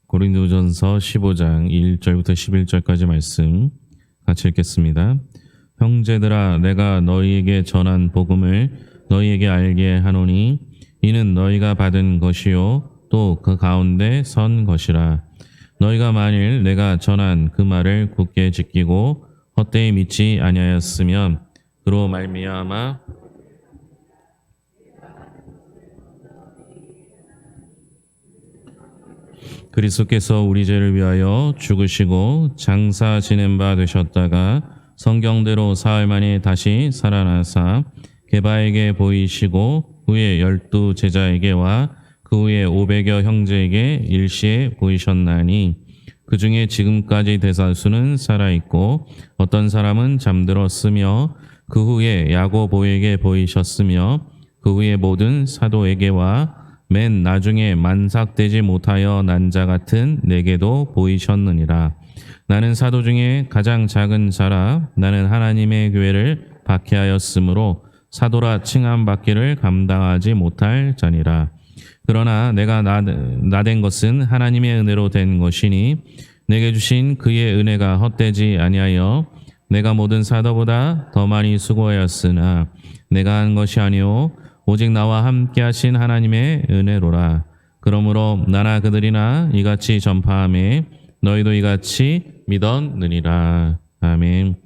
고린도전서 15장 1절부터 11절까지 말씀 같이 읽겠습니다. 형제들아, 내가 너희에게 전한 복음을 너희에게 알게 하노니 이는 너희가 받은 것이요 또 그 가운데 선 것이라. 너희가 만일 내가 전한 그 말을 굳게 지키고 헛되이 믿지 아니하였으면 그로 말미암아 그리스도께서 우리 죄를 위하여 죽으시고 장사 지낸 바 되셨다가 성경대로 사흘 만에 다시 살아나사 게바에게 보이시고 후에 12 제자에게와 그 후에 500여 형제에게 일시에 보이셨나니 그 중에 지금까지 대다수는 살아있고 어떤 사람은 잠들었으며 그 후에 야고보에게 보이셨으며 그 후에 모든 사도에게와 맨 나중에 만삭되지 못하여 난 자 같은 내게도 보이셨느니라. 나는 사도 중에 가장 작은 자라. 나는 하나님의 교회를 박해하였으므로 사도라 칭함 받기를 감당하지 못할 자니라. 그러나 내가 나된 것은 하나님의 은혜로 된 것이니 내게 주신 그의 은혜가 헛되지 아니하여 내가 모든 사도보다 더 많이 수고하였으나 내가 한 것이 아니요 오직 나와 함께 하신 하나님의 은혜로라. 그러므로 나나 그들이나 이같이 전파하며 너희도 이같이 믿었느니라. 아멘.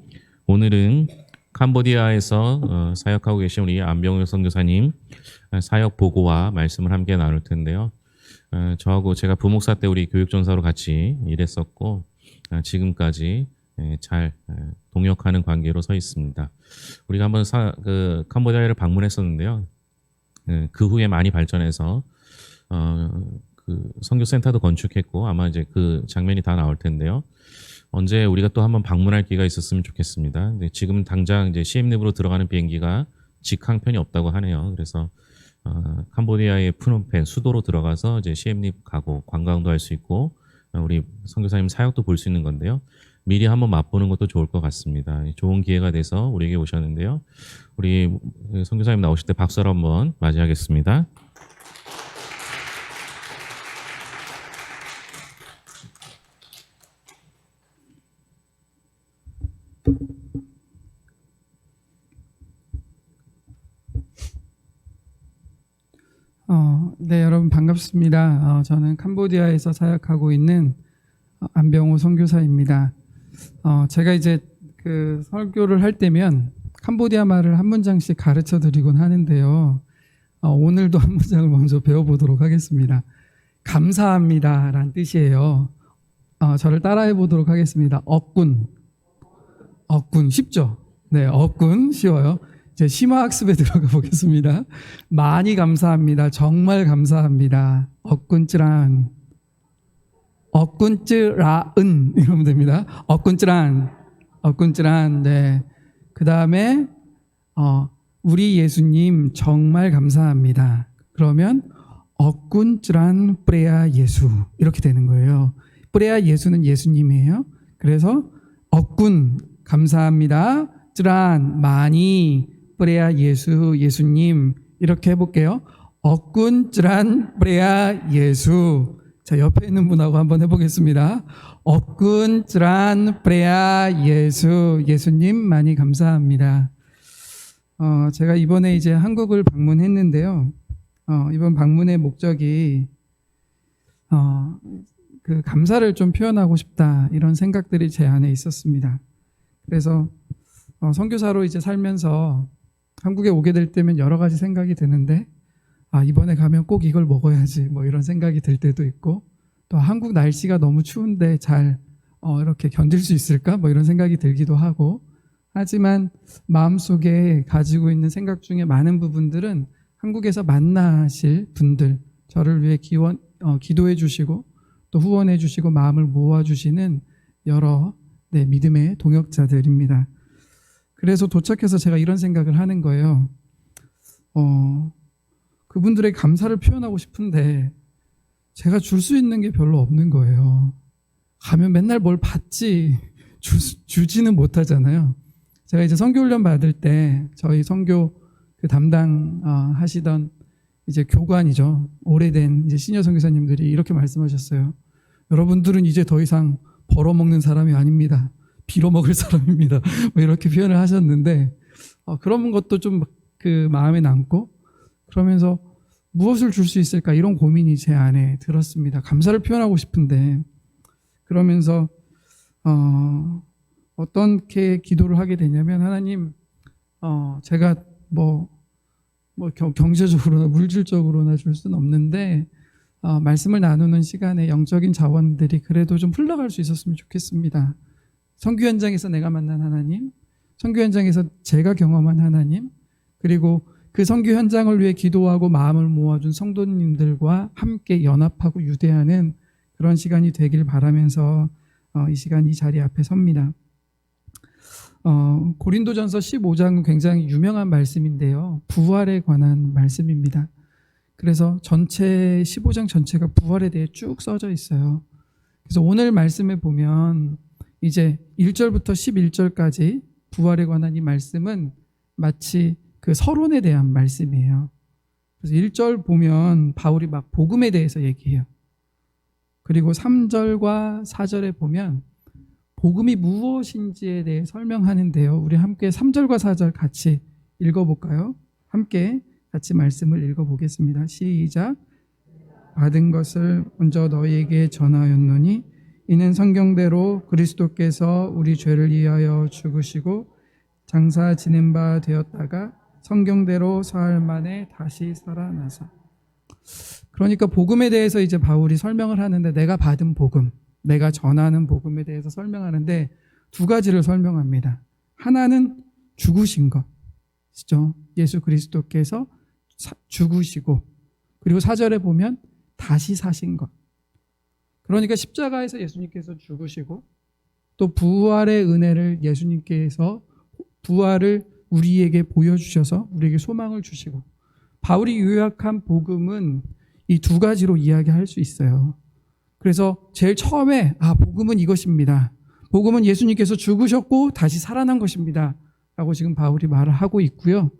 오늘은 캄보디아에서 사역하고 계신 우리 안병우 선교사님 사역 보고와 말씀을 함께 나눌 텐데요. 저하고 제가 부목사 때 우리 교육전사로 같이 일했었고 지금까지 잘 동역하는 관계로 서 있습니다. 우리가 한번 캄보디아를 방문했었는데요. 그 후에 많이 발전해서 그 선교센터도 건축했고 아마 이제 그 장면이 다 나올 텐데요. 언제 우리가 또 한번 방문할 기회가 있었으면 좋겠습니다. 근데 지금 당장 이제 시엠립으로 들어가는 비행기가 직항편이 없다고 하네요. 그래서 캄보디아의 프놈펜 수도로 들어가서 이제 시엠립 가고 관광도 할 수 있고 우리 선교사님 사역도 볼 수 있는 건데요. 미리 한번 맛보는 것도 좋을 것 같습니다. 좋은 기회가 돼서 우리에게 오셨는데요. 우리 선교사님 나오실 때 박수로 한번 맞이하겠습니다. 네, 여러분 반갑습니다. 저는 캄보디아에서 사역하고 있는 안병우 선교사입니다. 제가 이제 그 설교를 할 때면 캄보디아 말을 한 문장씩 가르쳐 드리곤 하는데요. 오늘도 한 문장을 먼저 배워보도록 하겠습니다. 감사합니다라는 뜻이에요. 저를 따라해 보도록 하겠습니다. 억군 쉽죠? 네, 억군 쉬워요. 이제 심화학습에 들어가 보겠습니다. 많이 감사합니다. 정말 감사합니다. 억군쯔란 이러면 됩니다. 억군쯔란. 네. 그 다음에 우리 예수님 정말 감사합니다. 그러면 억군쯔란 프레아 예수 이렇게 되는 거예요. 프레아 예수는 예수님이에요. 그래서 억군 감사합니다. 쯔란 많이 프레아 예수님 이렇게 해볼게요. 억군 쯔란 프레아 예수. 자, 옆에 있는 분하고 한번 해보겠습니다. 억군 쯔란 프레아 예수님 많이 감사합니다. 제가 이번에 이제 한국을 방문했는데요. 이번 방문의 목적이 그 감사를 좀 표현하고 싶다 이런 생각들이 제 안에 있었습니다. 그래서 선교사로 이제 살면서 한국에 오게 될 때면 여러 가지 생각이 드는데 이번에 가면 꼭 이걸 먹어야지 뭐 이런 생각이 들 때도 있고 또 한국 날씨가 너무 추운데 잘 이렇게 견딜 수 있을까 뭐 이런 생각이 들기도 하고 하지만 마음속에 가지고 있는 생각 중에 많은 부분들은 한국에서 만나실 분들 저를 위해 기도해 주시고 또 후원해 주시고 마음을 모아 주시는 여러 믿음의 동역자들입니다. 그래서 도착해서 제가 이런 생각을 하는 거예요. 그분들의 감사를 표현하고 싶은데 제가 줄 수 있는 게 별로 없는 거예요. 가면 맨날 뭘 받지 주지는 못하잖아요. 제가 이제 선교훈련 받을 때 저희 선교 그 담당 하시던 이제 교관이죠. 오래된 이제 시니어 선교사님들이 이렇게 말씀하셨어요. 여러분들은 이제 더 이상 벌어먹는 사람이 아닙니다. 빌어먹을 사람입니다. 뭐 이렇게 표현을 하셨는데 그런 것도 좀 그 마음에 남고 그러면서 무엇을 줄 수 있을까 이런 고민이 제 안에 들었습니다. 감사를 표현하고 싶은데 그러면서 어떻게 기도를 하게 되냐면 하나님 제가 경제적으로나 물질적으로나 줄 수는 없는데 말씀을 나누는 시간에 영적인 자원들이 그래도 좀 흘러갈 수 있었으면 좋겠습니다. 선교 현장에서 내가 만난 하나님, 선교 현장에서 제가 경험한 하나님, 그리고 그 선교 현장을 위해 기도하고 마음을 모아준 성도님들과 함께 연합하고 유대하는 그런 시간이 되길 바라면서 이 시간 이 자리 앞에 섭니다. 고린도전서 15장은 굉장히 유명한 말씀인데요. 부활에 관한 말씀입니다. 그래서 전체 15장 전체가 부활에 대해 쭉 써져 있어요. 그래서 오늘 말씀에 보면 이제 1절부터 11절까지 부활에 관한 이 말씀은 마치 그 서론에 대한 말씀이에요. 그래서 1절 보면 바울이 막 복음에 대해서 얘기해요. 그리고 3절과 4절에 보면 복음이 무엇인지에 대해 설명하는데요. 우리 함께 3절과 4절 같이 읽어볼까요? 함께 같이 말씀을 읽어보겠습니다. 시작. 받은 것을 먼저 너희에게 전하였노니 이는 성경대로 그리스도께서 우리 죄를 위하여 죽으시고 장사 지낸 바 되었다가 성경대로 사흘 만에 다시 살아나사. 그러니까 복음에 대해서 이제 바울이 설명을 하는데 내가 받은 복음, 내가 전하는 복음에 대해서 설명하는데 두 가지를 설명합니다. 하나는 죽으신 것이죠. 예수 그리스도께서 죽으시고 그리고 4절에 보면 다시 사신 것. 그러니까 십자가에서 예수님께서 죽으시고 또 부활의 은혜를 예수님께서 부활을 우리에게 보여주셔서 우리에게 소망을 주시고 바울이 요약한 복음은 이 두 가지로 이야기할 수 있어요. 그래서 제일 처음에 복음은 이것입니다. 복음은 예수님께서 죽으셨고 다시 살아난 것입니다. 라고 지금 바울이 말을 하고 있고요.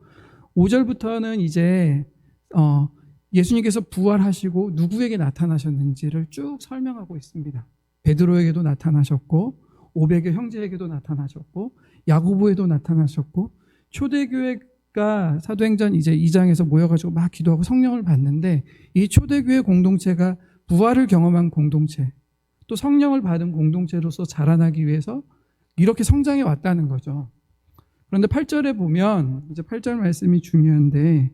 5절부터는 이제 예수님께서 부활하시고 누구에게 나타나셨는지를 쭉 설명하고 있습니다. 베드로에게도 나타나셨고 500의 형제에게도 나타나셨고 야고보에도 나타나셨고 초대교회가 사도행전 이제 2장에서 모여가지고 막 기도하고 성령을 받는데 이 초대교회 공동체가 부활을 경험한 공동체 또 성령을 받은 공동체로서 자라나기 위해서 이렇게 성장해 왔다는 거죠. 그런데 8절에 보면 이제 8절 말씀이 중요한데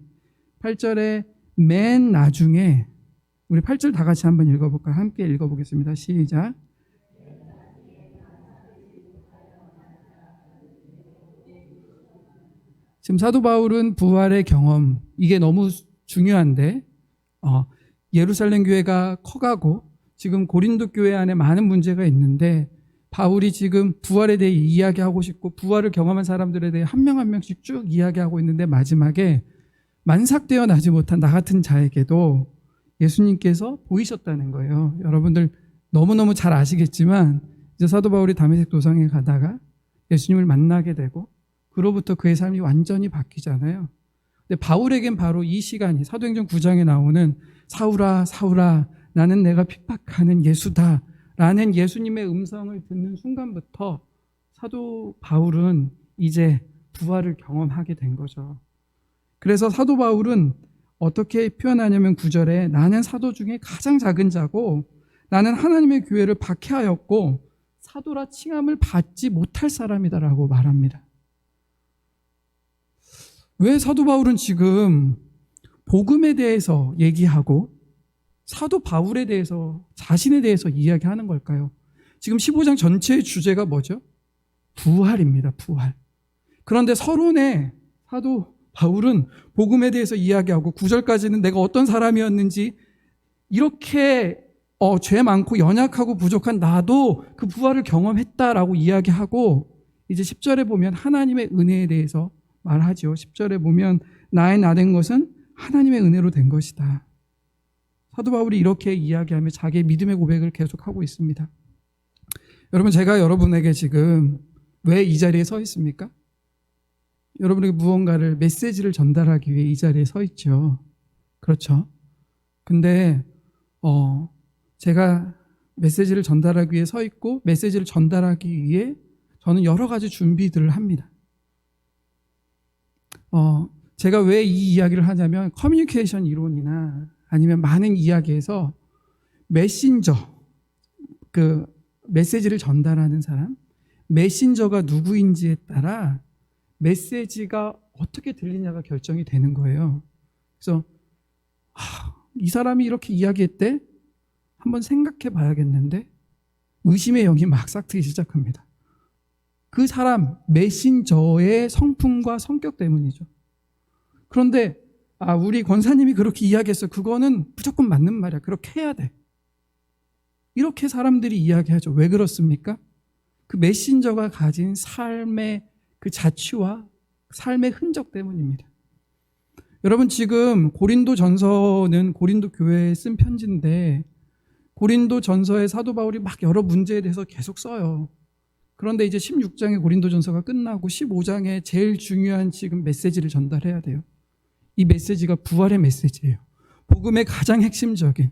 8절에 맨 나중에 우리 8절 다 같이 한번 읽어볼까요? 함께 읽어보겠습니다. 시작. 지금 사도 바울은 부활의 경험 이게 너무 중요한데 예루살렘 교회가 커가고 지금 고린도 교회 안에 많은 문제가 있는데 바울이 지금 부활에 대해 이야기하고 싶고 부활을 경험한 사람들에 대해 한 명 한 명씩 쭉 이야기하고 있는데 마지막에 만삭되어 나지 못한 나 같은 자에게도 예수님께서 보이셨다는 거예요. 여러분들 너무너무 잘 아시겠지만 이제 사도 바울이 다메섹 도상에 가다가 예수님을 만나게 되고 그로부터 그의 삶이 완전히 바뀌잖아요. 근데 바울에겐 바로 이 시간이 사도행전 9장에 나오는 사울아 사울아 나는 내가 핍박하는 예수다 라는 예수님의 음성을 듣는 순간부터 사도 바울은 이제 부활을 경험하게 된 거죠. 그래서 사도 바울은 어떻게 표현하냐면 9절에 나는 사도 중에 가장 작은 자고 나는 하나님의 교회를 박해하였고 사도라 칭함을 받지 못할 사람이다라고 말합니다. 왜 사도 바울은 지금 복음에 대해서 얘기하고 사도 바울에 대해서 자신에 대해서 이야기하는 걸까요? 지금 15장 전체의 주제가 뭐죠? 부활입니다. 부활. 그런데 서론에 사도 바울은 복음에 대해서 이야기하고 9절까지는 내가 어떤 사람이었는지 이렇게 죄 많고 연약하고 부족한 나도 그 부활을 경험했다라고 이야기하고 이제 10절에 보면 하나님의 은혜에 대해서 말하죠. 10절에 보면 나의 나 된 것은 하나님의 은혜로 된 것이다. 사도 바울이 이렇게 이야기하며 자기의 믿음의 고백을 계속하고 있습니다. 여러분 제가 여러분에게 지금 왜 이 자리에 서 있습니까? 여러분에게 무언가를 메시지를 전달하기 위해 이 자리에 서 있죠. 그렇죠. 근데 제가 메시지를 전달하기 위해 서 있고 메시지를 전달하기 위해 저는 여러 가지 준비들을 합니다. 제가 왜 이 이야기를 하냐면 커뮤니케이션 이론이나 아니면 많은 이야기에서 메신저, 그 메시지를 전달하는 사람, 메신저가 누구인지에 따라 메시지가 어떻게 들리냐가 결정이 되는 거예요. 그래서 이 사람이 이렇게 이야기했대? 한번 생각해 봐야겠는데 의심의 영이 막 싹트기 시작합니다. 그 사람 메신저의 성품과 성격 때문이죠. 그런데 우리 권사님이 그렇게 이야기했어. 그거는 무조건 맞는 말이야. 그렇게 해야 돼. 이렇게 사람들이 이야기하죠. 왜 그렇습니까? 그 메신저가 가진 삶의 그 자취와 삶의 흔적 때문입니다. 여러분, 지금 고린도전서는 고린도 교회에 쓴 편지인데 고린도전서에 사도 바울이 막 여러 문제에 대해서 계속 써요. 그런데 이제 16장의 고린도전서가 끝나고 15장에 제일 중요한 지금 메시지를 전달해야 돼요. 이 메시지가 부활의 메시지예요. 복음의 가장 핵심적인,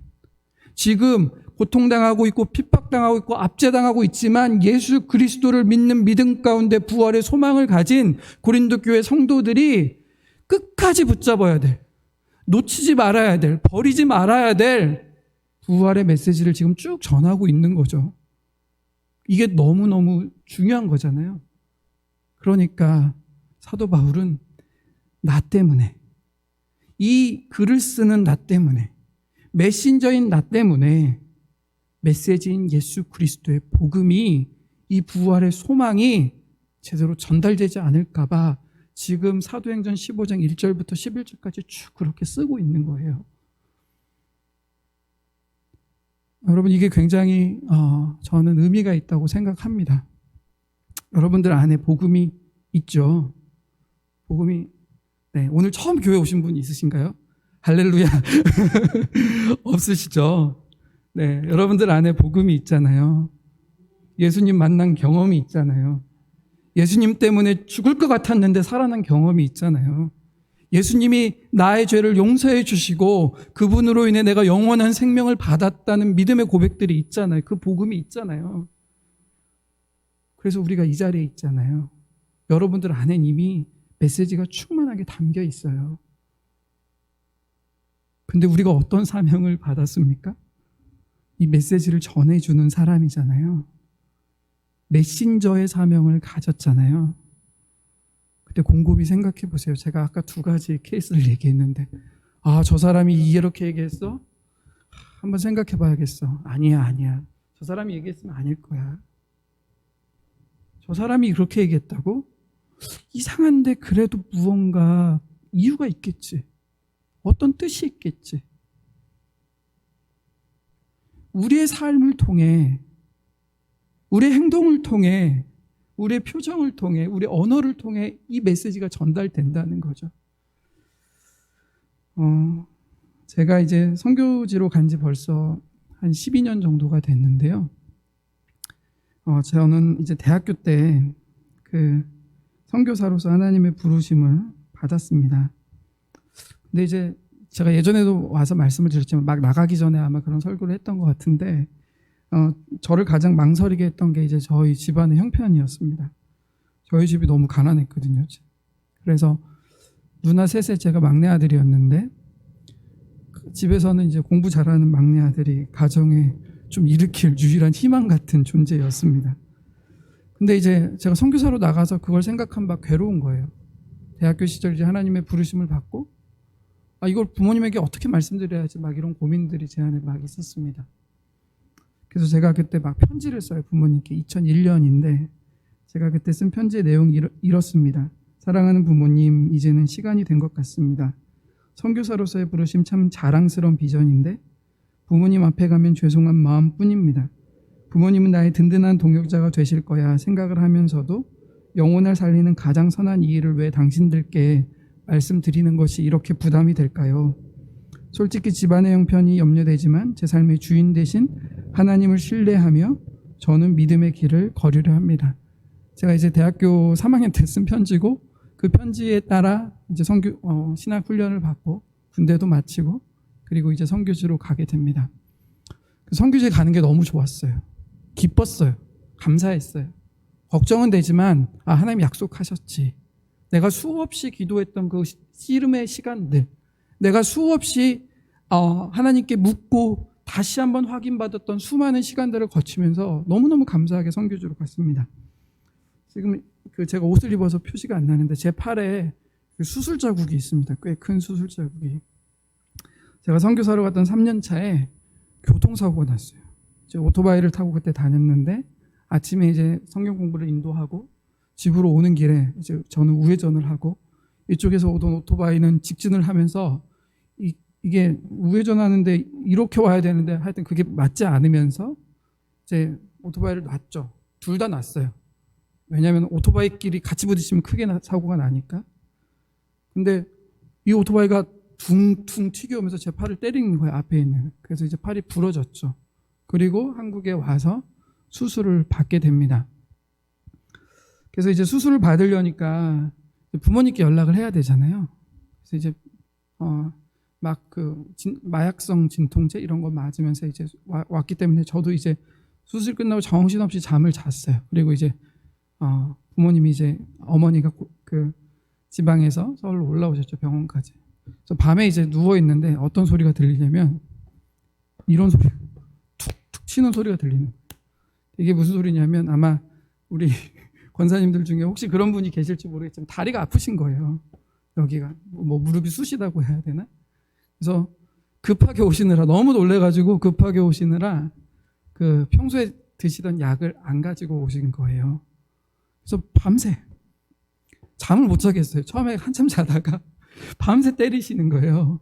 지금 고통당하고 있고 핍박당하고 있고 압제당하고 있지만 예수 그리스도를 믿는 믿음 가운데 부활의 소망을 가진 고린도 교회 성도들이 끝까지 붙잡아야 될, 놓치지 말아야 될, 버리지 말아야 될 부활의 메시지를 지금 쭉 전하고 있는 거죠. 이게 너무너무 중요한 거잖아요. 그러니까 사도 바울은 나 때문에, 이 글을 쓰는 나 때문에, 메신저인 나 때문에 메시지인 예수 그리스도의 복음이, 이 부활의 소망이 제대로 전달되지 않을까 봐 지금 사도행전 15장 1절부터 11절까지 쭉 그렇게 쓰고 있는 거예요. 여러분, 이게 굉장히 저는 의미가 있다고 생각합니다. 여러분들 안에 복음이 있죠. 복음이, 네, 오늘 처음 교회 오신 분 있으신가요? 할렐루야. 없으시죠? 네, 여러분들 안에 복음이 있잖아요. 예수님 만난 경험이 있잖아요. 예수님 때문에 죽을 것 같았는데 살아난 경험이 있잖아요. 예수님이 나의 죄를 용서해 주시고 그분으로 인해 내가 영원한 생명을 받았다는 믿음의 고백들이 있잖아요. 그 복음이 있잖아요. 그래서 우리가 이 자리에 있잖아요. 여러분들 안엔 이미 메시지가 충만하게 담겨 있어요. 근데 우리가 어떤 사명을 받았습니까? 이 메시지를 전해주는 사람이잖아요. 메신저의 사명을 가졌잖아요. 그때 곰곰이 생각해 보세요. 제가 아까 두 가지 케이스를 얘기했는데, 저 사람이 이렇게 얘기했어? 한번 생각해 봐야겠어. 아니야. 저 사람이 얘기했으면 아닐 거야. 저 사람이 그렇게 얘기했다고? 이상한데 그래도 무언가 이유가 있겠지. 어떤 뜻이 있겠지. 우리의 삶을 통해, 우리의 행동을 통해, 우리의 표정을 통해, 우리의 언어를 통해 이 메시지가 전달된다는 거죠. 제가 이제 선교지로 간 지 벌써 한 12년 정도가 됐는데요. 저는 이제 대학교 때 그 선교사로서 하나님의 부르심을 받았습니다. 근데 이제 제가 예전에도 와서 말씀을 드렸지만 막 나가기 전에 아마 그런 설교를 했던 것 같은데, 저를 가장 망설이게 했던 게 이제 저희 집안의 형편이었습니다. 저희 집이 너무 가난했거든요. 그래서 누나 셋에 제가 막내 아들이었는데, 집에서는 이제 공부 잘하는 막내 아들이 가정에 좀 일으킬 유일한 희망 같은 존재였습니다. 근데 이제 제가 선교사로 나가서 그걸 생각한 바 괴로운 거예요. 대학교 시절 이제 하나님의 부르심을 받고, 이걸 부모님에게 어떻게 말씀드려야지 막 이런 고민들이 제 안에 막 있었습니다. 그래서 제가 그때 막 편지를 써요. 부모님께. 2001년인데 제가 그때 쓴 편지의 내용이 이렇습니다. 사랑하는 부모님, 이제는 시간이 된 것 같습니다. 선교사로서의 부르심 참 자랑스러운 비전인데 부모님 앞에 가면 죄송한 마음뿐입니다. 부모님은 나의 든든한 동역자가 되실 거야 생각을 하면서도 영혼을 살리는 가장 선한 이 일을 왜 당신들께 말씀드리는 것이 이렇게 부담이 될까요? 솔직히 집안의 형편이 염려되지만 제 삶의 주인 대신 하나님을 신뢰하며 저는 믿음의 길을 걸으려 합니다. 제가 이제 대학교 3학년 때 쓴 편지고, 그 편지에 따라 이제 신학 훈련을 받고 군대도 마치고 그리고 이제 선교지로 가게 됩니다. 선교지에 가는 게 너무 좋았어요. 기뻤어요. 감사했어요. 걱정은 되지만 하나님 약속하셨지. 내가 수없이 기도했던 그 씨름의 시간들, 내가 수없이 하나님께 묻고 다시 한번 확인받았던 수많은 시간들을 거치면서 너무너무 감사하게 선교지로 갔습니다. 지금 제가 옷을 입어서 표시가 안 나는데 제 팔에 수술 자국이 있습니다. 꽤 큰 수술 자국이. 제가 선교사로 갔던 3년 차에 교통사고가 났어요. 이제 오토바이를 타고 그때 다녔는데 아침에 이제 성경 공부를 인도하고 집으로 오는 길에 이제 저는 우회전을 하고 이쪽에서 오던 오토바이는 직진을 하면서 이게 우회전하는데 이렇게 와야 되는데 하여튼 그게 맞지 않으면서 이제 오토바이를 놨죠. 둘 다 놨어요. 왜냐하면 오토바이끼리 같이 부딪히면 크게 사고가 나니까. 근데 이 오토바이가 둥둥 튀겨오면서 제 팔을 때리는 거예요. 앞에 있는. 그래서 이제 팔이 부러졌죠. 그리고 한국에 와서 수술을 받게 됩니다. 그래서 이제 수술을 받으려니까 부모님께 연락을 해야 되잖아요. 그래서 이제 마약성 진통제 이런 거 맞으면서 이제 왔기 때문에 저도 이제 수술 끝나고 정신없이 잠을 잤어요. 그리고 이제 부모님이 이제 어머니가 그 지방에서 서울로 올라오셨죠. 병원까지. 그래서 밤에 이제 누워 있는데 어떤 소리가 들리냐면 이런 소리, 툭툭 치는 소리가 들리는 거예요. 이게 무슨 소리냐면 아마 우리 권사님들 중에 혹시 그런 분이 계실지 모르겠지만 다리가 아프신 거예요. 여기가 뭐 무릎이 쑤시다고 해야 되나? 그래서 급하게 오시느라 너무 놀래가지고 급하게 오시느라 그 평소에 드시던 약을 안 가지고 오신 거예요. 그래서 밤새 잠을 못 자겠어요. 처음에 한참 자다가 밤새 때리시는 거예요.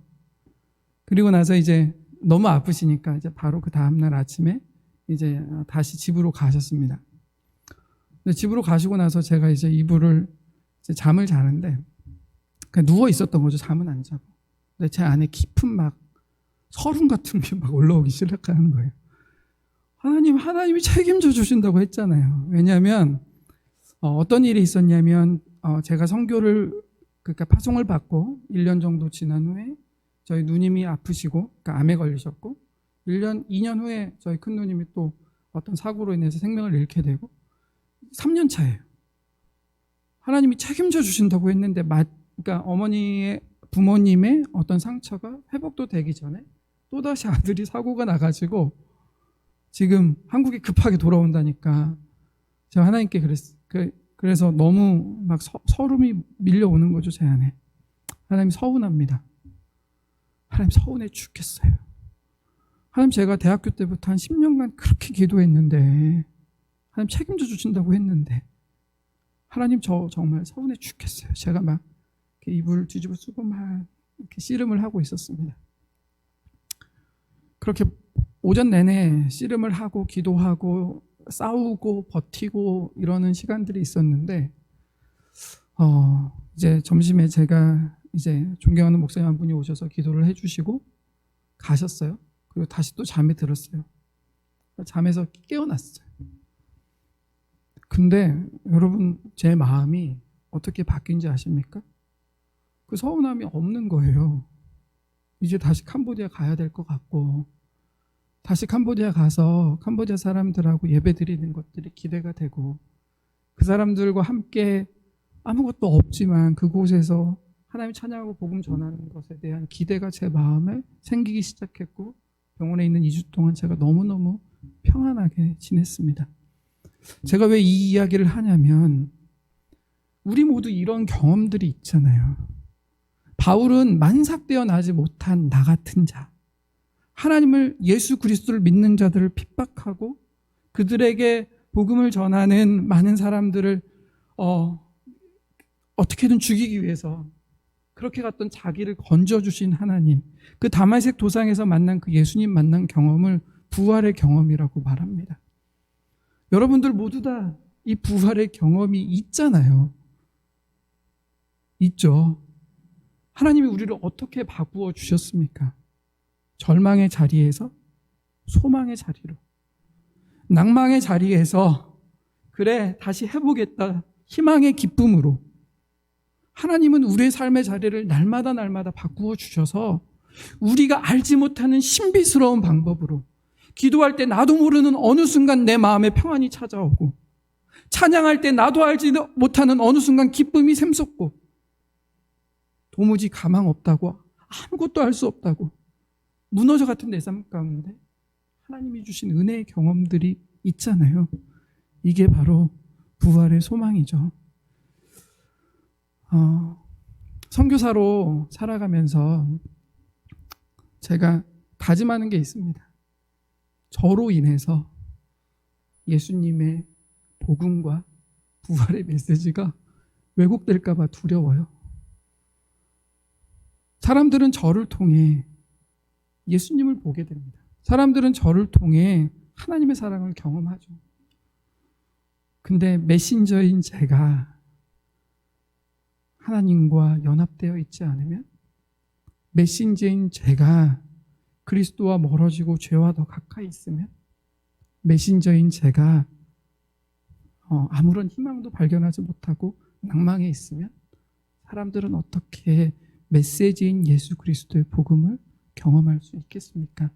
그리고 나서 이제 너무 아프시니까 이제 바로 그 다음날 아침에 이제 다시 집으로 가셨습니다. 근데 집으로 가시고 나서 제가 이제 이불을 이제 잠을 자는데 그냥 누워 있었던 거죠. 잠은 안 자고. 근데 제 안에 깊은 막 서름 같은 게 막 올라오기 시작하는 거예요. 하나님이 책임져 주신다고 했잖아요. 왜냐하면 어떤 일이 있었냐면 제가 선교를 그러니까 파송을 받고 1년 정도 지난 후에 저희 누님이 아프시고 그러니까 암에 걸리셨고 2년 후에 저희 큰 누님이 또 어떤 사고로 인해서 생명을 잃게 되고 3년 차예요. 하나님이 책임져 주신다고 했는데 그러니까 부모님의 어떤 상처가 회복도 되기 전에 또다시 아들이 사고가 나가지고 지금 한국에 급하게 돌아온다니까 제가 하나님께 그래서 너무 막 서름이 밀려오는 거죠. 제 안에. 하나님 서운합니다. 하나님 서운해 죽겠어요. 하나님 제가 대학교 때부터 한 10년간 그렇게 기도했는데 하나님 책임져 주신다고 했는데 하나님 저 정말 서운해 죽겠어요. 제가 막 이렇게 이불 뒤집어 쓰고 막 이렇게 씨름을 하고 있었습니다. 그렇게 오전 내내 씨름을 하고 기도하고 싸우고 버티고 이러는 시간들이 있었는데 이제 점심에 제가 이제 존경하는 목사님 한 분이 오셔서 기도를 해주시고 가셨어요. 그리고 다시 또 잠에 들었어요. 잠에서 깨어났어요. 근데 여러분 제 마음이 어떻게 바뀐지 아십니까? 그 서운함이 없는 거예요. 이제 다시 캄보디아 가야 될 것 같고 다시 캄보디아 가서 캄보디아 사람들하고 예배 드리는 것들이 기대가 되고 그 사람들과 함께 아무것도 없지만 그곳에서 하나님 찬양하고 복음 전하는 것에 대한 기대가 제 마음에 생기기 시작했고 병원에 있는 2주 동안 제가 너무너무 평안하게 지냈습니다. 제가 왜 이 이야기를 하냐면 우리 모두 이런 경험들이 있잖아요. 바울은 만삭되어 나지 못한 나 같은 자, 하나님을 예수 그리스도를 믿는 자들을 핍박하고 그들에게 복음을 전하는 많은 사람들을 어떻게든 죽이기 위해서 그렇게 갔던 자기를 건져주신 하나님, 그 다마색 도상에서 만난 그 예수님 만난 경험을 부활의 경험이라고 말합니다. 여러분들 모두 다 이 부활의 경험이 있잖아요. 있죠. 하나님이 우리를 어떻게 바꾸어 주셨습니까? 절망의 자리에서 소망의 자리로, 낭망의 자리에서 그래 다시 해보겠다 희망의 기쁨으로 하나님은 우리의 삶의 자리를 날마다 바꾸어 주셔서 우리가 알지 못하는 신비스러운 방법으로 기도할 때 나도 모르는 어느 순간 내 마음에 평안이 찾아오고, 찬양할 때 나도 알지 못하는 어느 순간 기쁨이 샘솟고, 도무지 가망 없다고, 아무것도 알 수 없다고, 무너져 같은 내 삶 가운데 하나님이 주신 은혜의 경험들이 있잖아요. 이게 바로 부활의 소망이죠. 선교사로 살아가면서 제가 다짐하는 게 있습니다. 저로 인해서 예수님의 복음과 부활의 메시지가 왜곡될까 봐 두려워요. 사람들은 저를 통해 예수님을 보게 됩니다. 사람들은 저를 통해 하나님의 사랑을 경험하죠. 근데 메신저인 제가 하나님과 연합되어 있지 않으면, 메신저인 제가 그리스도와 멀어지고 죄와 더 가까이 있으면, 메신저인 제가 아무런 희망도 발견하지 못하고 낭망에 있으면, 사람들은 어떻게 메시지인 예수 그리스도의 복음을 경험할 수 있겠습니까?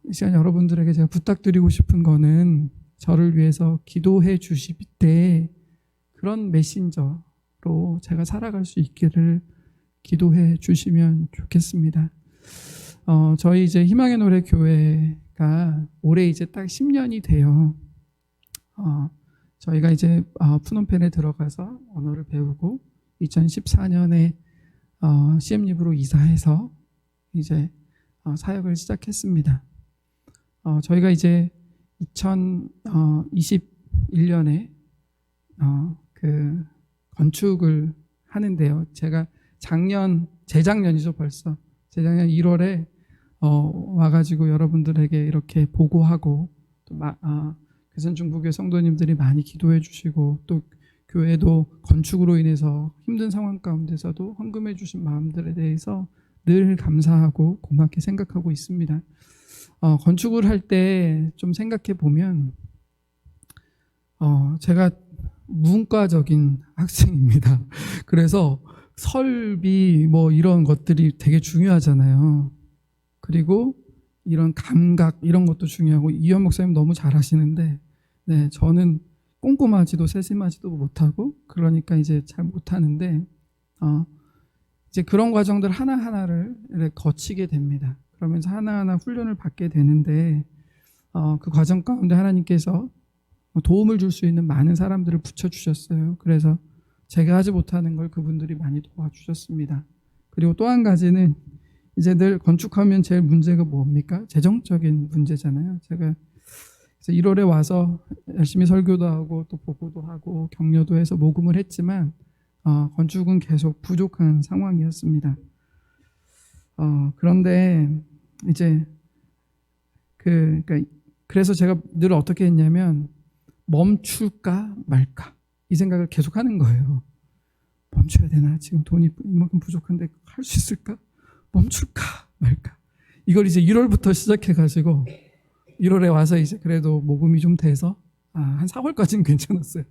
이 시간 여러분들에게 제가 부탁드리고 싶은 거는, 저를 위해서 기도해 주실 때 그런 메신저로 제가 살아갈 수 있기를 기도해 주시면 좋겠습니다. 저희 이제 희망의 노래 교회가 올해 이제 딱 10년이 돼요. 저희가 이제 푸놈펜에 들어가서 언어를 배우고 2014년에 CM립으로 이사해서 이제 사역을 시작했습니다. 저희가 이제 2021년에 그 건축을 하는데요. 제가 재작년이죠 벌써. 재작년 1월에 와가지고 여러분들에게 이렇게 보고하고, 또 괴산중부교회 성도님들이 많이 기도해 주시고, 또 교회도 건축으로 인해서 힘든 상황 가운데서도 헌금해 주신 마음들에 대해서 늘 감사하고 고맙게 생각하고 있습니다. 건축을 할 때 좀 생각해 보면, 제가 문과적인 학생입니다. 그래서 설비 뭐 이런 것들이 되게 중요하잖아요. 그리고 이런 감각 이런 것도 중요하고, 이현 목사님 너무 잘하시는데, 네, 저는 꼼꼼하지도 세심하지도 못하고, 그러니까 이제 잘 못하는데, 이제 그런 과정들 하나하나를 거치게 됩니다. 그러면서 하나하나 훈련을 받게 되는데, 그 과정 가운데 하나님께서 도움을 줄 수 있는 많은 사람들을 붙여주셨어요. 그래서 제가 하지 못하는 걸 그분들이 많이 도와주셨습니다. 그리고 또 한 가지는, 이제 늘 건축하면 제일 문제가 뭡니까? 재정적인 문제잖아요. 제가 그래서 1월에 와서 열심히 설교도 하고 또 보고도 하고 격려도 해서 모금을 했지만, 건축은 계속 부족한 상황이었습니다. 그런데 이제 그래서 제가 늘 어떻게 했냐면, 멈출까 말까 이 생각을 계속 하는 거예요. 멈춰야 되나? 지금 돈이 이만큼 부족한데 할 수 있을까? 멈출까 말까. 이걸 이제 1월부터 시작해가지고 1월에 와서 이제 그래도 모금이 좀 돼서 한 4월까지는 괜찮았어요.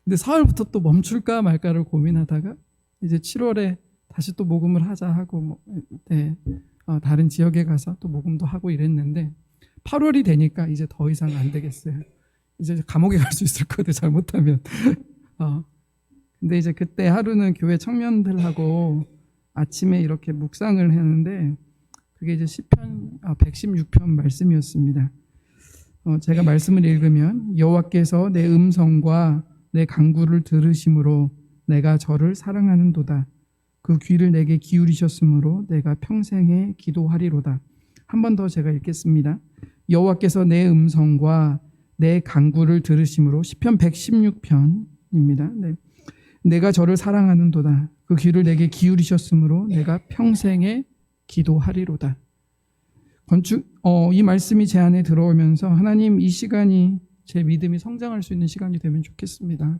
근데 4월부터 또 멈출까 말까를 고민하다가 이제 7월에 다시 또 모금을 하자 하고 다른 지역에 가서 또 모금도 하고 이랬는데, 8월이 되니까 이제 더 이상 안 되겠어요. 이제 감옥에 갈 수 있을 거예요, 잘못하면. 근데 이제 그때 하루는 교회 청년들하고 아침에 이렇게 묵상을 했는데, 그게 이제 시편 116편 말씀이었습니다. 제가 말씀을 읽으면, 여호와께서 내 음성과 내 간구를 들으심으로 내가 저를 사랑하는도다. 그 귀를 내게 기울이셨으므로 내가 평생에 기도하리로다. 한 번 더 제가 읽겠습니다. 여호와께서 내 음성과 내 간구를 들으심으로, 시편 116편입니다. 네. 내가 저를 사랑하는도다. 그 귀를 내게 기울이셨으므로 내가 평생에 기도하리로다. 이 말씀이 제 안에 들어오면서, 하나님, 이 시간이 제 믿음이 성장할 수 있는 시간이 되면 좋겠습니다.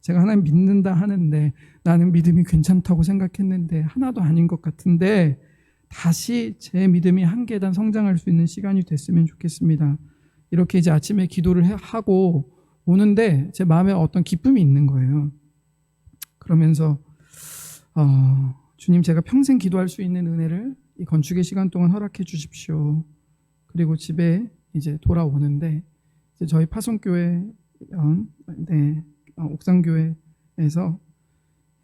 제가 하나님 믿는다 하는데, 나는 믿음이 괜찮다고 생각했는데 하나도 아닌 것 같은데, 다시 제 믿음이 한 계단 성장할 수 있는 시간이 됐으면 좋겠습니다. 이렇게 이제 아침에 기도를 하고 오는데 제 마음에 어떤 기쁨이 있는 거예요. 그러면서 주님, 제가 평생 기도할 수 있는 은혜를 이 건축의 시간 동안 허락해 주십시오. 그리고 집에 이제 돌아오는데 이제 저희 파송교회 옥상교회에서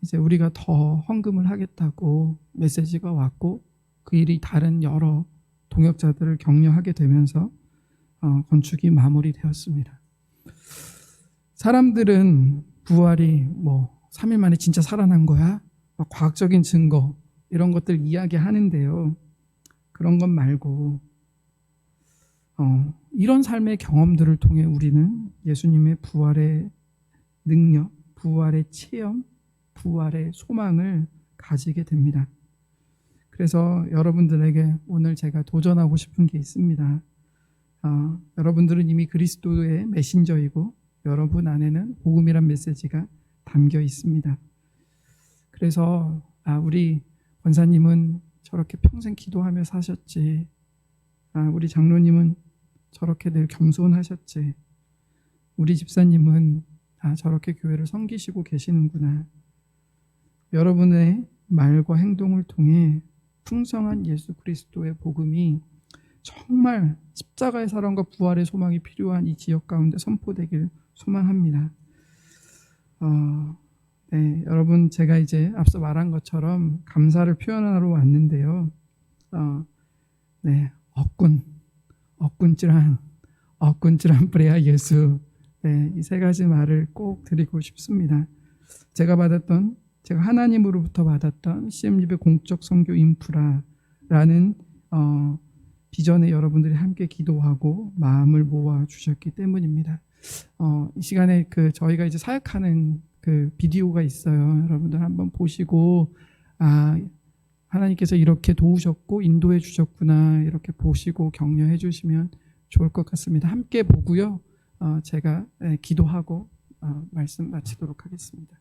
이제 우리가 더 헌금을 하겠다고 메시지가 왔고 그 일이 다른 여러 동역자들을 격려하게 되면서 건축이 마무리되었습니다. 사람들은 부활이 뭐 3일 만에 진짜 살아난 거야? 막 과학적인 증거 이런 것들 이야기하는데요. 그런 것 말고 이런 삶의 경험들을 통해 우리는 예수님의 부활의 능력, 부활의 체험, 부활의 소망을 가지게 됩니다. 그래서 여러분들에게 오늘 제가 도전하고 싶은 게 있습니다. 여러분들은 이미 그리스도의 메신저이고 여러분 안에는 복음이란 메시지가 담겨 있습니다. 그래서 우리 권사님은 저렇게 평생 기도하며 사셨지. 우리 장로님은 저렇게 늘 겸손하셨지. 우리 집사님은 저렇게 교회를 섬기시고 계시는구나. 여러분의 말과 행동을 통해 풍성한 예수 그리스도의 복음이 정말 십자가의 사랑과 부활의 소망이 필요한 이 지역 가운데 선포되길 소망합니다. 네, 여러분 제가 이제 앞서 말한 것처럼 감사를 표현하러 왔는데요. 네, 억군질한 브레아 예수. 네, 이 세 가지 말을 꼭 드리고 싶습니다. 제가 하나님으로부터 받았던 CM립의 공적 선교 인프라라는 비전에 여러분들이 함께 기도하고 마음을 모아 주셨기 때문입니다. 이 시간에 저희가 이제 사역하는 비디오가 있어요. 여러분들 한번 보시고 하나님께서 이렇게 도우셨고 인도해 주셨구나 이렇게 보시고 격려해 주시면 좋을 것 같습니다. 함께 보고요. 제가 기도하고 말씀 마치도록 하겠습니다.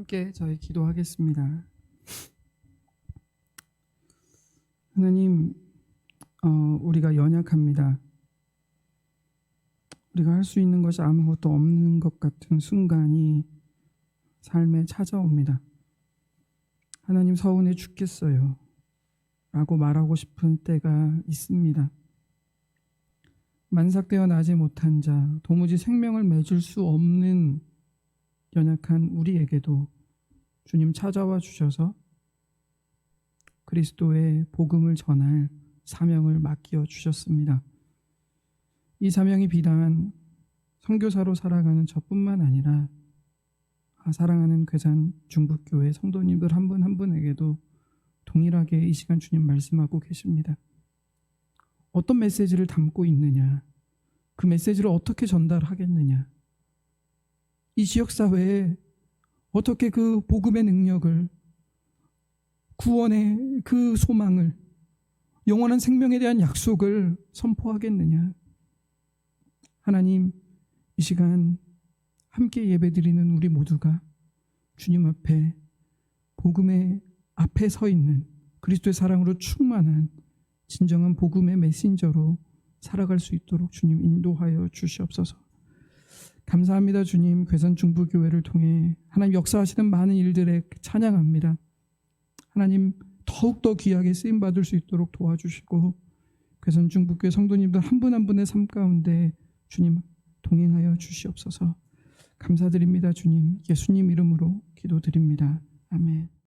함께 저희 기도하겠습니다. 하나님, 우리가 연약합니다. 우리가 할 수 있는 것이 아무것도 없는 것 같은 순간이 삶에 찾아옵니다. 하나님, 서운해 죽겠어요 라고 말하고 싶은 때가 있습니다. 만삭되어 나지 못한 자, 도무지 생명을 맺을 수 없는 연약한 우리에게도 주님 찾아와 주셔서 그리스도의 복음을 전할 사명을 맡겨 주셨습니다. 이 사명이 비단 선교사로 살아가는 저뿐만 아니라 사랑하는 괴산 중북교회 성도님들 한 분 한 분에게도 동일하게 이 시간 주님 말씀하고 계십니다. 어떤 메시지를 담고 있느냐, 그 메시지를 어떻게 전달하겠느냐, 이 지역사회에 어떻게 그 복음의 능력을, 구원의 그 소망을, 영원한 생명에 대한 약속을 선포하겠느냐. 하나님, 이 시간 함께 예배드리는 우리 모두가 주님 앞에 복음의 앞에 서 있는 그리스도의 사랑으로 충만한 진정한 복음의 메신저로 살아갈 수 있도록 주님 인도하여 주시옵소서. 감사합니다. 주님, 괴산 중부교회를 통해 하나님 역사하시는 많은 일들에 찬양합니다. 하나님, 더욱더 귀하게 쓰임받을 수 있도록 도와주시고 괴산 중부교회 성도님들 한 분 한 분의 삶 가운데 주님 동행하여 주시옵소서. 감사드립니다. 주님, 예수님 이름으로 기도드립니다. 아멘.